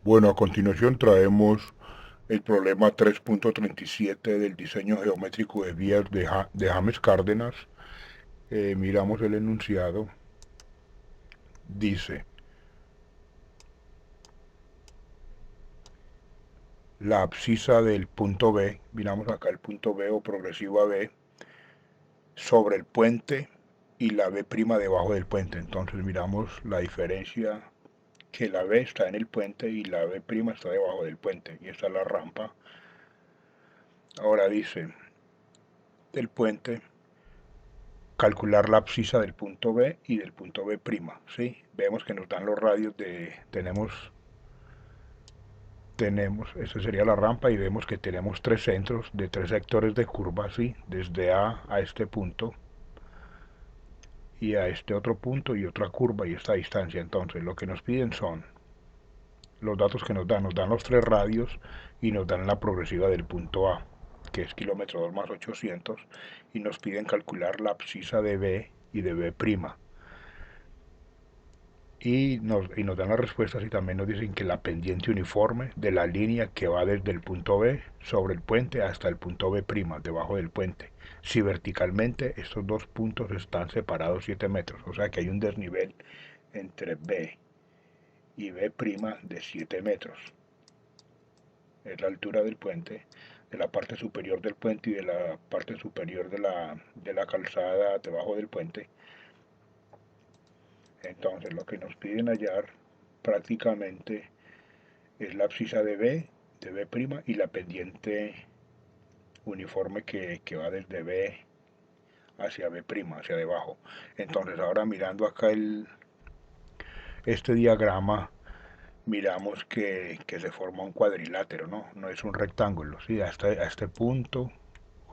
Bueno, a continuación traemos el problema 3.37 del diseño geométrico de vías de James Cárdenas. Miramos el enunciado. Dice, la abscisa del punto B, miramos acá el punto B o progresiva B, sobre el puente y la B' debajo del puente. Entonces miramos la diferencia, que la B está en el puente y la B' está debajo del puente. Y esta es la rampa. Ahora dice, del puente calcular la abscisa del punto B y del punto B', ¿sí? Vemos que nos dan los radios esta sería la rampa y vemos que tenemos tres centros de tres sectores de curva, ¿sí? Desde A este punto y a este otro punto y otra curva y esta distancia. Entonces lo que nos piden son los datos que nos dan los tres radios y nos dan la progresiva del punto A, que es kilómetro 2 más 800, y nos piden calcular la abscisa de B y de B'. Y nos dan las respuestas y también nos dicen que la pendiente uniforme de la línea que va desde el punto B sobre el puente hasta el punto B' debajo del puente, si verticalmente estos dos puntos están separados 7 metros, o sea que hay un desnivel entre B y B' de 7 metros. Es la altura del puente, de la parte superior del puente y de la parte superior de la calzada debajo del puente. Entonces lo que nos piden hallar prácticamente es la abscisa de B' y la pendiente uniforme que va desde B hacia B', hacia debajo. Entonces ahora mirando acá este diagrama, miramos que se forma un cuadrilátero, ¿no? No es un rectángulo, ¿sí? Hasta este punto,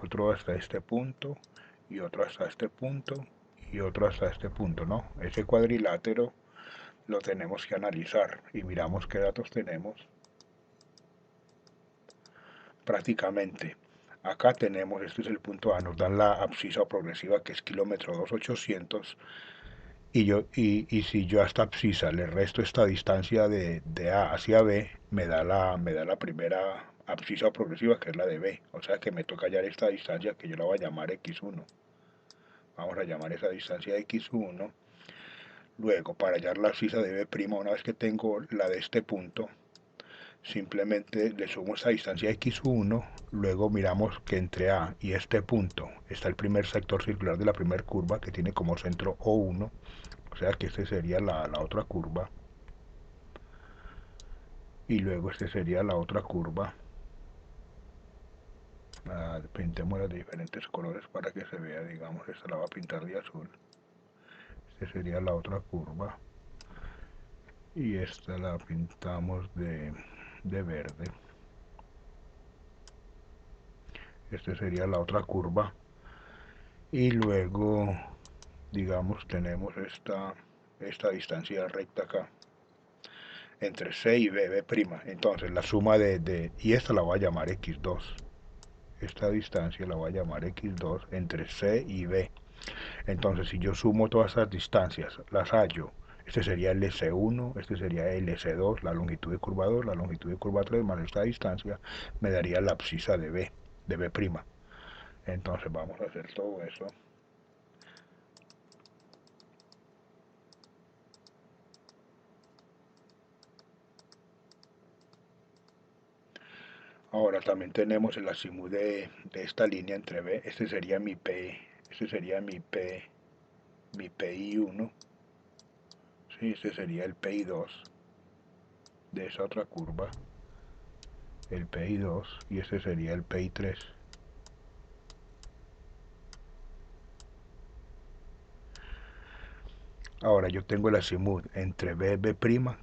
otro hasta este punto, y otro hasta este punto, y otro hasta este punto, ¿no? Ese cuadrilátero lo tenemos que analizar y miramos qué datos tenemos. Prácticamente acá tenemos, este es el punto A, nos dan la abscisa progresiva que es kilómetro 2,800 y si yo a esta abscisa le resto esta distancia de A hacia B, me da la primera abscisa progresiva que es la de B, o sea que me toca hallar esta distancia que yo la voy a llamar X1. Vamos a llamar esa distancia X1. Luego, para hallar la abscisa de B', una vez que tengo la de este punto, simplemente le sumo esta distancia x1, luego miramos que entre A y este punto está el primer sector circular de la primera curva que tiene como centro O1, o sea que este sería la otra curva, y luego este sería la otra curva. Pintémosla de diferentes colores para que se vea, digamos, esta la va a pintar de azul, esta sería la otra curva, y esta la pintamos de verde. Esta sería la otra curva. Y luego, digamos, tenemos esta distancia recta acá, entre C y B'. Entonces, la suma y esta la voy a llamar X2. Esta distancia la voy a llamar X2 entre C y B. Entonces, si yo sumo todas estas distancias, las hallo. Este sería el S1, este sería el S2, la longitud de curva 2, la longitud de curva 3 más esta distancia, me daría la abscisa de B, de B'. Entonces, vamos a hacer todo eso. Ahora también tenemos el azimut de esta línea entre B. Este sería mi P, este sería mi PI1. Sí, este sería el PI2 de esa otra curva, el PI2, y este sería el PI3. Ahora yo tengo el azimut entre B',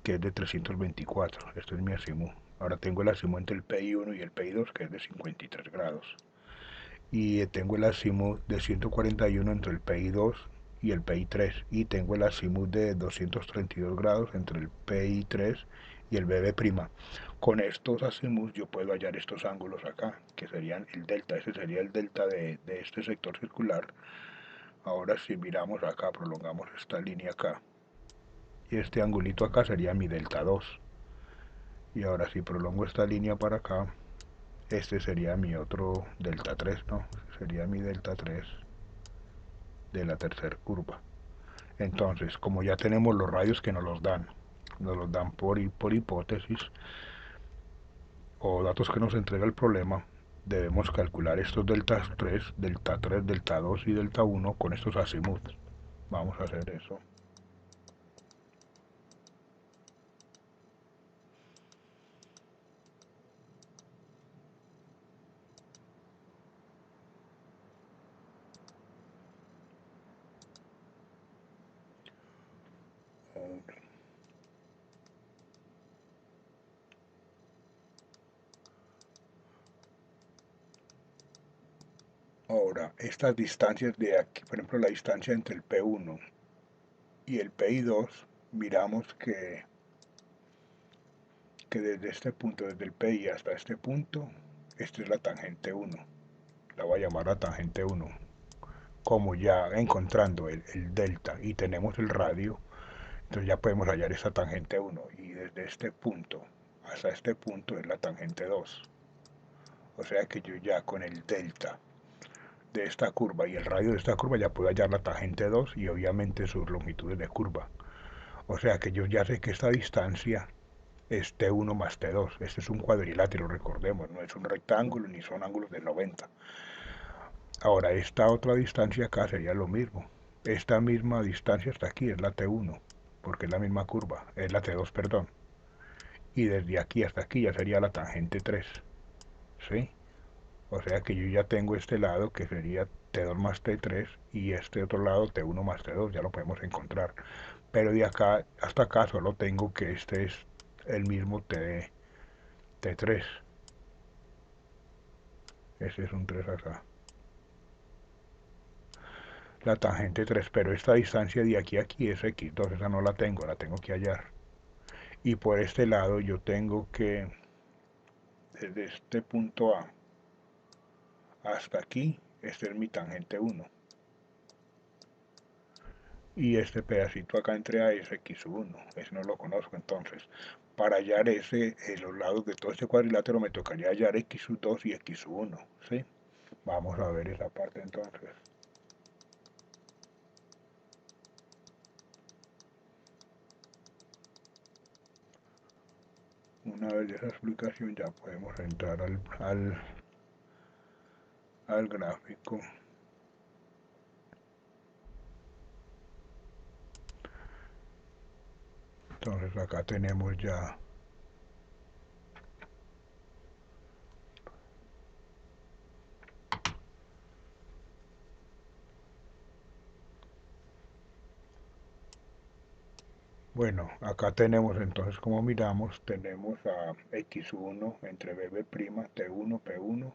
que es de 324. Este es mi azimut. Ahora tengo el azimut entre el PI1 y el PI2, que es de 53 grados. Y tengo el azimut de 141 entre el PI2 y el PI3, y tengo el azimut de 232 grados entre el PI3 y el BB'. Con estos azimuts yo puedo hallar estos ángulos acá, que serían el delta. Ese sería el delta de este sector circular. Ahora si miramos acá, prolongamos esta línea acá, y este angulito acá sería mi delta 2. Y ahora si prolongo esta línea para acá, este sería mi otro delta 3, ¿no? Sería mi delta 3 de la tercera curva. Entonces, como ya tenemos los radios que nos los dan por hipótesis o datos que nos entrega el problema, debemos calcular estos delta 3, delta 3, delta 2 y delta 1 con estos azimuths. Vamos a hacer eso. Ahora, estas distancias de aquí, por ejemplo, la distancia entre el P1 y el PI2, miramos que desde este punto, desde el PI hasta este punto, esta es la tangente 1. La voy a llamar la tangente 1. Como ya encontrando el delta y tenemos el radio, entonces ya podemos hallar esa tangente 1. Y desde este punto hasta este punto es la tangente 2. O sea que yo ya con el delta de esta curva y el radio de esta curva ya puedo hallar la tangente 2 y obviamente sus longitudes de curva. O sea que yo ya sé que esta distancia es T1 más T2. Este es un cuadrilátero, recordemos, no es un rectángulo ni son ángulos de 90. Ahora, esta otra distancia acá sería lo mismo. Esta misma distancia hasta aquí es la T1, porque es la misma curva, es la T2, perdón. Y desde aquí hasta aquí ya sería la tangente 3, ¿sí? O sea que yo ya tengo este lado que sería T2 más T3 y este otro lado T1 más T2, ya lo podemos encontrar. Pero de acá hasta acá solo tengo que este es el mismo T3. Ese es un 3 acá. La tangente 3, pero esta distancia de aquí a aquí es X, entonces esa no la tengo que hallar. Y por este lado yo tengo que, desde este punto A hasta aquí, este es mi tangente 1. Y este pedacito acá entre A es X1, ese no lo conozco, entonces para hallar ese, los lados de todo este cuadrilátero me tocaría hallar X2 y X1, ¿sí? Vamos a ver esa parte entonces. Una vez de esa explicación ya podemos entrar al gráfico. Entonces acá tenemos ya bueno, acá tenemos entonces como miramos, tenemos a X1 entre BB', T1, P1.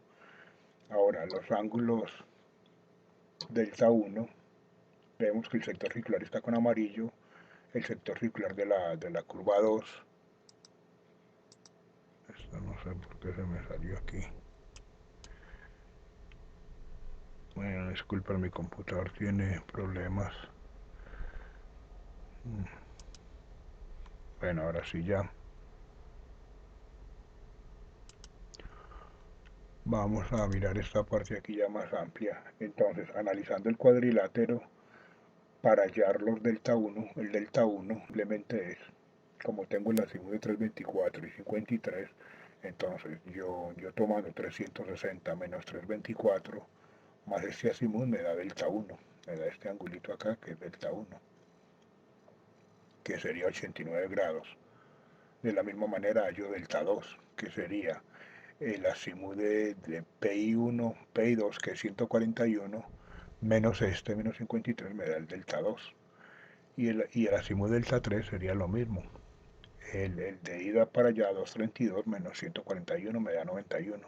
Ahora los ángulos delta 1, vemos que el sector circular está con amarillo, el sector circular de la curva 2. Esto no sé por qué se me salió aquí. Bueno, disculpen, mi computador tiene problemas. Bueno, ahora sí ya. Vamos a mirar esta parte aquí ya más amplia. Entonces, analizando el cuadrilátero, para hallar los delta 1, el delta 1 simplemente es, como tengo el azimut de 324 y 53, entonces yo tomando 360 menos 324 más este azimut me da delta 1, me da este angulito acá que es delta 1, que sería 89 grados. De la misma manera hallo delta 2, que sería el azimut de PI1, PI2, que es 141, menos este, menos 53, me da el delta 2. Y el azimut delta 3 sería lo mismo. El de ida para allá, 232 menos 141 me da 91.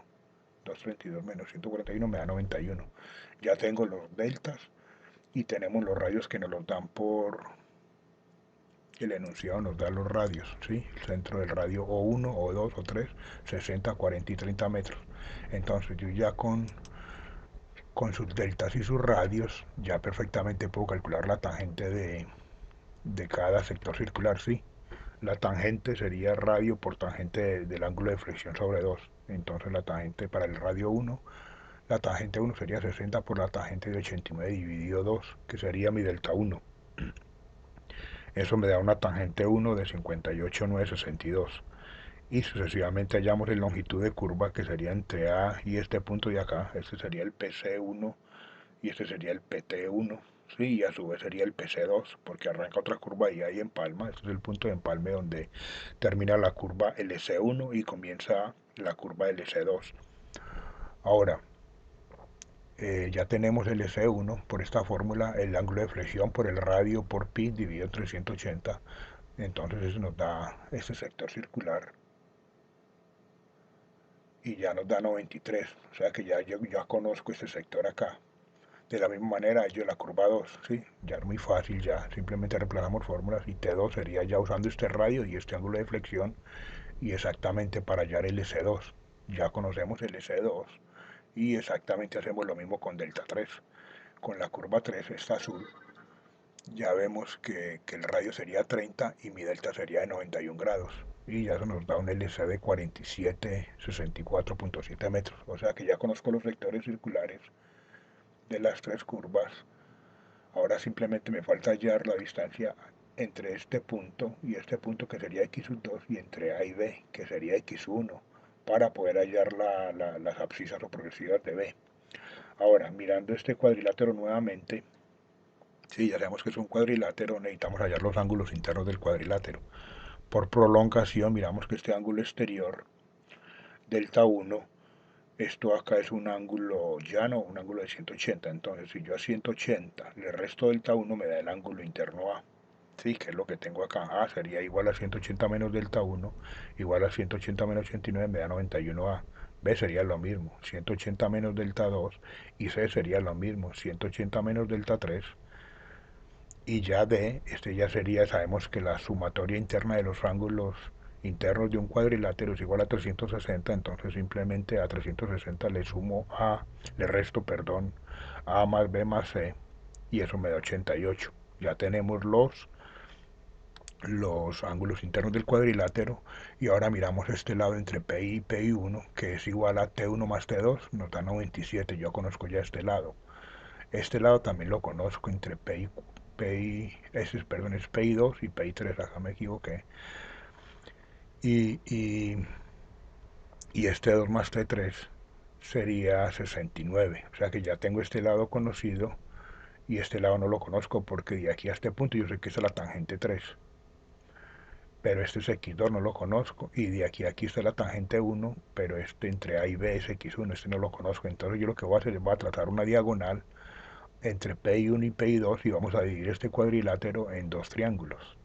232 menos 141 me da 91. Ya tengo los deltas y tenemos los radios que nos los dan por... El enunciado nos da los radios, ¿sí? El centro del radio O1, O2, O3, 60, 40 y 30 metros. Entonces yo ya con sus deltas y sus radios ya perfectamente puedo calcular la tangente de cada sector circular, ¿sí? La tangente sería radio por tangente del ángulo de flexión sobre 2. Entonces la tangente para el radio 1, la tangente 1 sería 60 por la tangente de 89 dividido 2, que sería mi delta 1. Eso me da una tangente 1 de 58,962. Y sucesivamente hallamos en longitud de curva, que sería entre A y este punto de acá. Este sería el PC1 y este sería el PT1. Sí, y a su vez sería el PC2, porque arranca otra curva y ahí empalma. Este es el punto de empalme donde termina la curva LC1 y comienza la curva LC2. Ahora, ya tenemos el LC1 por esta fórmula, el ángulo de flexión por el radio por pi dividido entre 180. Entonces eso nos da este sector circular y ya nos da 93. O sea que yo ya conozco este sector acá. De la misma manera, yo la curva 2, ¿sí? Ya es muy fácil, ya simplemente reemplazamos fórmulas y T2 sería ya usando este radio y este ángulo de flexión y exactamente para hallar el S2. Ya conocemos el S2 y exactamente hacemos lo mismo con delta 3. Con la curva 3, esta azul, ya vemos que el radio sería 30 y mi delta sería de 91 grados. Y ya eso nos da un LC de 47, 64.7 metros. O sea que ya conozco los vectores circulares de las tres curvas. Ahora simplemente me falta hallar la distancia entre este punto y este punto, que sería x2, y entre A y B, que sería x1, para poder hallar las abscisas o progresivas de B. Ahora, mirando este cuadrilátero nuevamente, sí, ya sabemos que es un cuadrilátero, necesitamos hallar los ángulos internos del cuadrilátero. Por prolongación, miramos que este ángulo exterior, delta 1, esto acá es un ángulo llano, un ángulo de 180. Entonces, si yo a 180 le resto delta 1, me da el ángulo interno A. Sí, que es lo que tengo acá. A sería igual a 180 menos delta 1, igual a 180 menos 89, me da 91A. B sería lo mismo, 180 menos delta 2, y C sería lo mismo, 180 menos delta 3. Y ya D, este ya sería, sabemos que la sumatoria interna de los ángulos internos de un cuadrilátero es igual a 360, entonces simplemente a 360 le resto, perdón, A más B más C, y eso me da 88. Ya tenemos los ángulos internos del cuadrilátero, y ahora miramos este lado entre PI y PI1, que es igual a T1 más T2, nos da 97. Yo conozco ya este lado. Este lado también lo conozco entre perdón, es PI2 y PI3, acá me equivoqué. Y, y, y este 2 más T3 sería 69. O sea que ya tengo este lado conocido y este lado no lo conozco, porque de aquí a este punto yo sé que es la tangente 3. Pero este es X2, no lo conozco. Y de aquí a aquí está la tangente 1, pero este entre A y B es X1, este no lo conozco. Entonces yo lo que voy a hacer es voy a trazar una diagonal entre PI1 y PI2 y vamos a dividir este cuadrilátero en dos triángulos.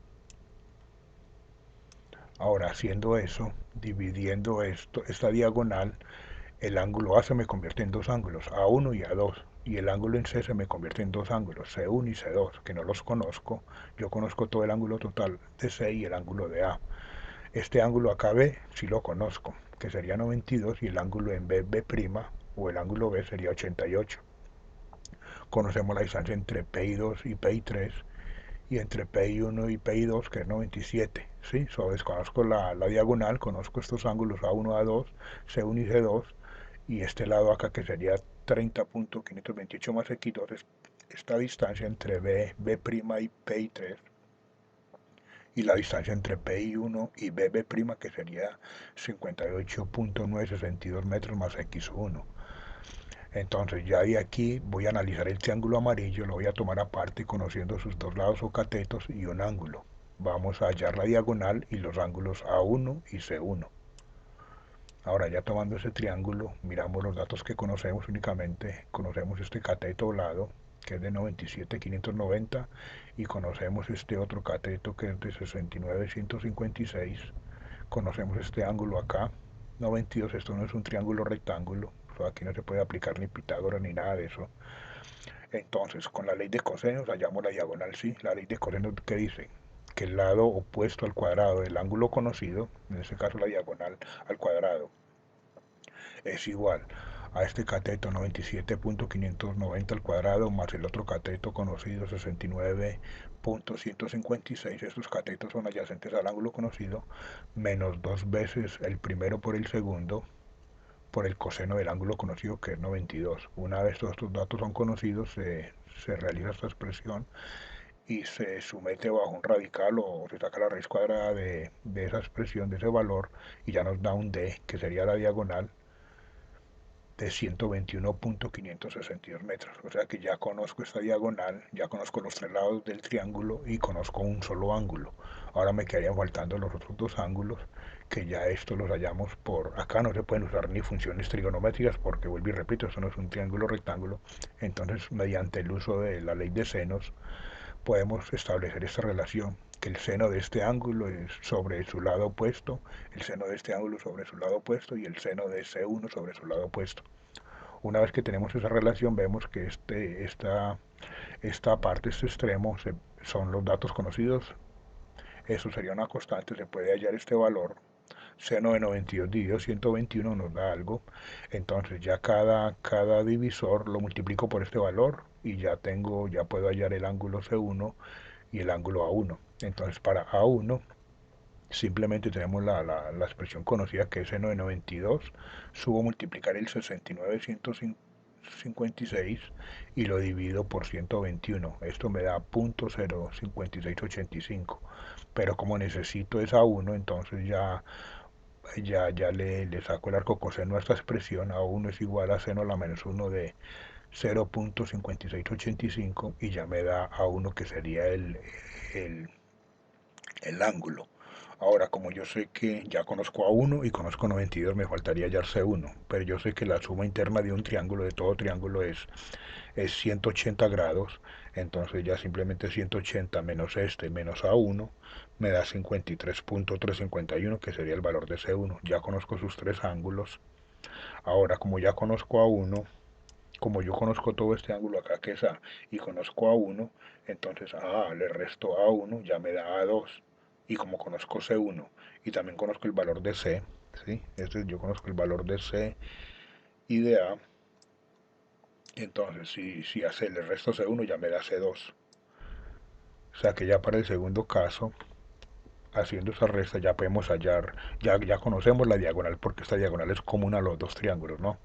Ahora, haciendo eso, dividiendo esta diagonal, el ángulo A se me convierte en dos ángulos, A1 y A2, y el ángulo en C se me convierte en dos ángulos, C1 y C2, que no los conozco. Yo conozco todo el ángulo total de C y el ángulo de A. Este ángulo acá B sí lo conozco, que sería 92, y el ángulo en B, B', o el ángulo B sería 88. Conocemos la distancia entre PI2 y PI3, y entre PI1 y PI2, que es 97. ¿Sí? Conozco la diagonal, conozco estos ángulos A1, A2, C1 y C2, y este lado acá, que sería 30.528 más X2, es esta distancia entre B, B' y PI3, y la distancia entre PI1 y BB', que sería 58.962 metros más X1. Entonces ya de aquí voy a analizar el triángulo amarillo, lo voy a tomar aparte conociendo sus dos lados o catetos y un ángulo. Vamos a hallar la diagonal y los ángulos A1 y C1. Ahora ya tomando ese triángulo, miramos los datos que conocemos únicamente. Conocemos este cateto o lado, que es de 97,590, y conocemos este otro cateto, que es de 69,156. Conocemos este ángulo acá, 92. Esto no es un triángulo rectángulo, aquí no se puede aplicar ni Pitágoras ni nada de eso. Entonces, con la ley de cosenos hallamos la diagonal, sí. La ley de cosenos, que dice que el lado opuesto al cuadrado del ángulo conocido, en este caso la diagonal al cuadrado, es igual a este cateto 97.590 al cuadrado más el otro cateto conocido 69.156. Estos catetos son adyacentes al ángulo conocido menos dos veces el primero por el segundo por el coseno del ángulo conocido, que es 92. Una vez todos estos datos son conocidos, se realiza esta expresión y se somete bajo un radical o se saca la raíz cuadrada de esa expresión, de ese valor, y ya nos da un D, que sería la diagonal de 121.562 metros. O sea que ya conozco esta diagonal, ya conozco los tres lados del triángulo y conozco un solo ángulo. Ahora me quedarían faltando los otros dos ángulos, que ya estos los hallamos por... Acá no se pueden usar ni funciones trigonométricas porque, vuelvo y repito, esto no es un triángulo rectángulo. Entonces, mediante el uso de la ley de senos, podemos establecer esta relación, que el seno de este ángulo es sobre su lado opuesto, el seno de este ángulo sobre su lado opuesto y el seno de C1 sobre su lado opuesto. Una vez que tenemos esa relación, vemos que esta parte, este extremo, son los datos conocidos. Eso sería una constante, se puede hallar este valor. Seno de 92 dividido 121 nos da algo. Entonces ya cada divisor lo multiplico por este valor y ya puedo hallar el ángulo C1 y el ángulo A1. Entonces para A1 simplemente tenemos la expresión conocida que es seno de 92, subo multiplicar el 69.156 y lo divido por 121. Esto me da 0.05685. Pero como necesito esa 1, entonces ya le saco el arco coseno a esta expresión. A1 es igual a seno a la menos 1 de 0.56885 y ya me da A1, que sería el, el ángulo. Ahora, como yo sé que ya conozco A1 y conozco 92, me faltaría hallar C1, pero yo sé que la suma interna de un triángulo, de todo triángulo, es 180 grados, entonces ya simplemente 180 menos este menos A1 me da 53.351, que sería el valor de C1. Ya conozco sus tres ángulos. Ahora, como ya conozco A1, como yo conozco todo este ángulo acá que es A y conozco A1, entonces le resto A1, ya me da A2. Y como conozco C1 y también conozco el valor de C, ¿sí? Yo conozco el valor de C y de A, entonces si a C le resto C1 ya me da C2. O sea que ya para el segundo caso, haciendo esa resta ya podemos hallar, ya conocemos la diagonal porque esta diagonal es común a los dos triángulos, ¿no?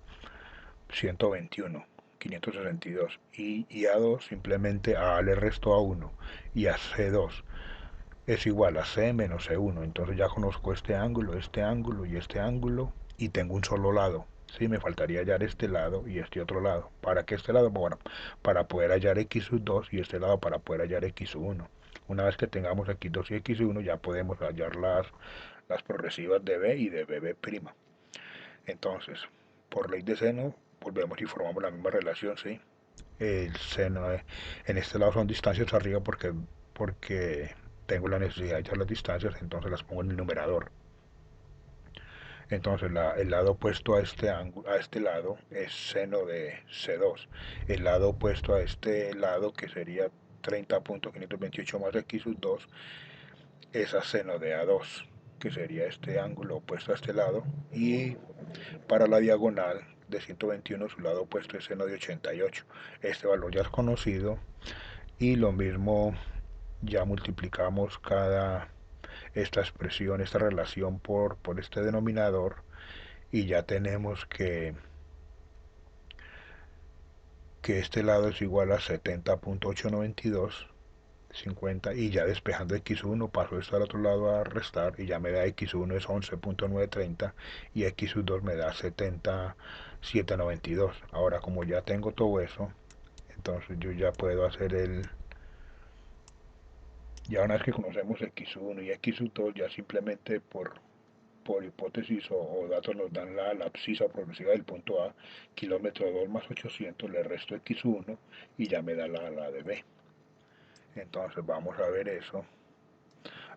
121, 562. Y A2 simplemente a A le resto a 1 y a C2 es igual a C menos C1. Entonces ya conozco este ángulo y este ángulo y tengo un solo lado. Sí, me faltaría hallar este lado y este otro lado. ¿Para qué este lado? Bueno, para poder hallar x sub 2 y este lado para poder hallar x sub 1. Una vez que tengamos x2 y x1 ya podemos hallar las progresivas de b y de bb'. Entonces, por ley de seno, volvemos y formamos la misma relación, ¿sí? El seno, en este lado son distancias arriba porque tengo la necesidad de echar las distancias, entonces las pongo en el numerador. Entonces el lado opuesto a a este lado es seno de C2. El lado opuesto a este lado, que sería 30.528 más x sub 2, es a seno de A2, que sería este ángulo opuesto a este lado. Y para la diagonal de 121, su lado opuesto es seno de 88. Este valor ya es conocido y lo mismo ya multiplicamos esta expresión, esta relación por este denominador y ya tenemos que este lado es igual a 70.892, 50, y ya despejando x1 paso esto al otro lado a restar y ya me da x1 es 11.930 y x2 me da 7792. Ahora, como ya tengo todo eso, entonces yo ya puedo hacer ya una vez que conocemos x1 y x2, ya simplemente por hipótesis o datos nos dan la abscisa progresiva del punto A, kilómetro 2 más 800, le resto x1 y ya me da la de B. Entonces vamos a ver eso.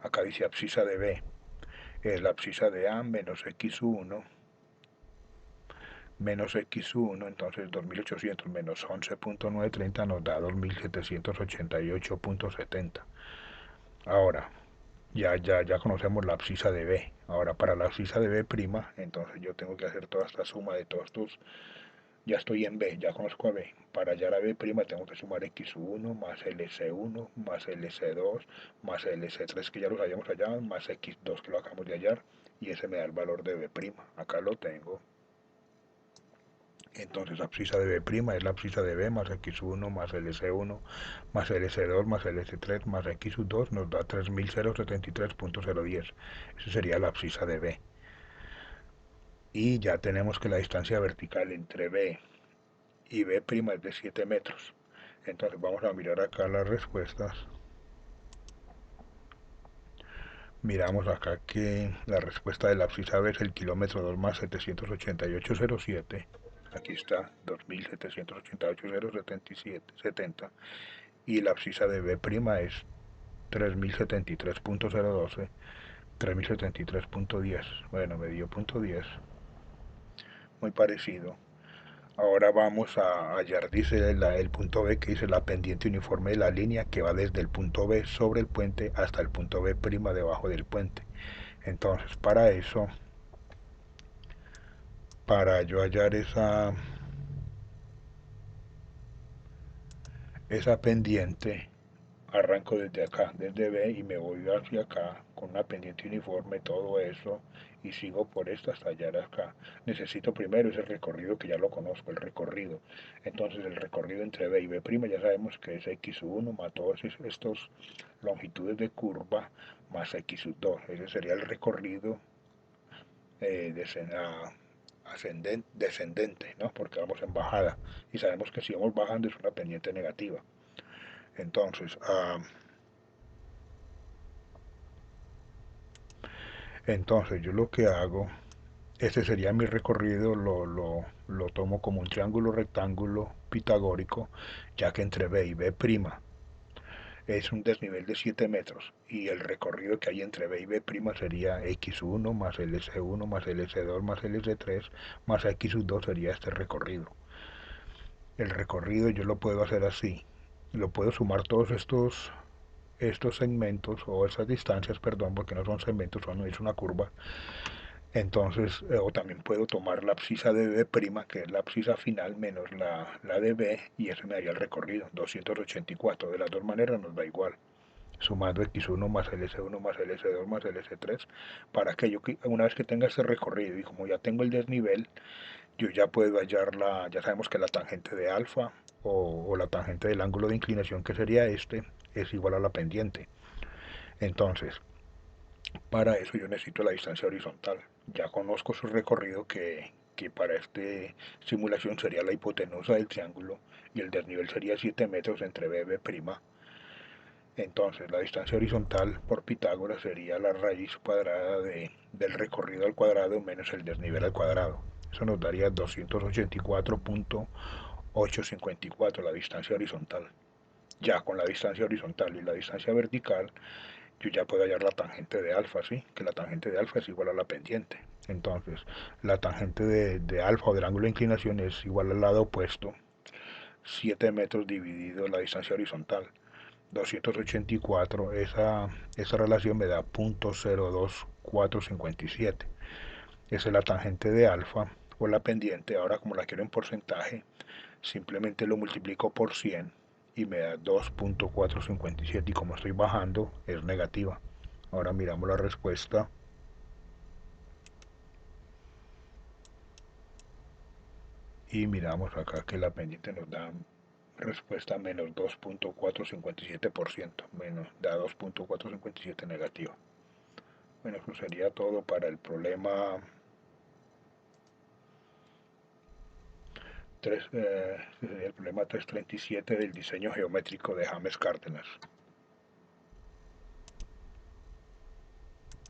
Acá dice abscisa de B, es la abscisa de A menos x1, entonces 2800 menos 11.930 nos da 2788.70. Ahora, ya conocemos la abscisa de B. Ahora, para la abscisa de B', entonces yo tengo que hacer toda esta suma de todos estos ya estoy en B, ya conozco a B. Para hallar a B' tengo que sumar X1 más LC1 más LC2 más LC3 que ya los hayamos hallado, más X2 que lo acabamos de hallar, y ese me da el valor de B'. Acá lo tengo. Entonces la abscisa de B' es la abscisa de B más X1 más LC1 más LC2 más LC3 más X2 nos da 3073.010. Esa sería la abscisa de B. Y ya tenemos que la distancia vertical entre B y B' es de 7 metros. Entonces vamos a mirar acá las respuestas. Miramos acá que la respuesta de la abscisa B es el kilómetro 2 más 788,07. Aquí está, 2788,070. Y la abscisa de B' es 3073.012, 3073.10. Bueno, me dio punto 10. Muy parecido. Ahora vamos a hallar, dice el punto B, que dice la pendiente uniforme de la línea que va desde el punto B sobre el puente hasta el punto B' debajo del puente. Entonces, para eso, para yo hallar esa pendiente, arranco desde acá, desde B, y me voy hacia acá con una pendiente uniforme, todo eso, y sigo por esta hasta hallar acá. Necesito primero ese recorrido que ya lo conozco, el recorrido. Entonces el recorrido entre B y B' ya sabemos que es X1 más todos estos longitudes de curva más X2. Ese sería el recorrido descendente, ¿no? Porque vamos en bajada. Y sabemos que si vamos bajando es una pendiente negativa. Entonces yo lo que hago, este sería mi recorrido, lo tomo como un triángulo rectángulo pitagórico, ya que entre B y B' es un desnivel de 7 metros, y el recorrido que hay entre B y B' sería X1 más LC1 más LC2 más LC3 más X2 sería este recorrido. El recorrido yo lo puedo hacer así, lo puedo sumar todos estos segmentos, o esas distancias, perdón, porque no son segmentos, es una curva. Entonces, o también puedo tomar la abscisa de B', que es la abscisa final, menos la de B, y eso me daría el recorrido, 284. De las dos maneras nos da igual, sumando X1 más LC1 más LC2 más LC3, para que yo, una vez que tenga ese recorrido, y como ya tengo el desnivel, yo ya puedo hallar ya sabemos que la tangente de alfa, o la tangente del ángulo de inclinación, que sería este, es igual a la pendiente. Entonces, para eso yo necesito la distancia horizontal. Ya conozco su recorrido, que para esta simulación sería la hipotenusa del triángulo, y el desnivel sería 7 metros entre B y B'. Entonces la distancia horizontal por Pitágoras sería la raíz cuadrada del recorrido al cuadrado menos el desnivel al cuadrado. Eso nos daría 284.854 la distancia horizontal. Ya con la distancia horizontal y la distancia vertical, yo ya puedo hallar la tangente de alfa, ¿sí? Que la tangente de alfa es igual a la pendiente. Entonces, la tangente de alfa, o del ángulo de inclinación, es igual al lado opuesto, 7 metros dividido la distancia horizontal. 284, esa relación me da 0.02457. Esa es la tangente de alfa, o la pendiente. Ahora, como la quiero en porcentaje, simplemente lo multiplico por 100 y me da 2.457, y como estoy bajando es negativa. Ahora miramos la respuesta, y miramos acá que la pendiente nos da respuesta menos 2.457%, menos da 2.457 negativa. Bueno, eso sería todo para el problema 3, sería el problema 337 del diseño geométrico de James Cárdenas.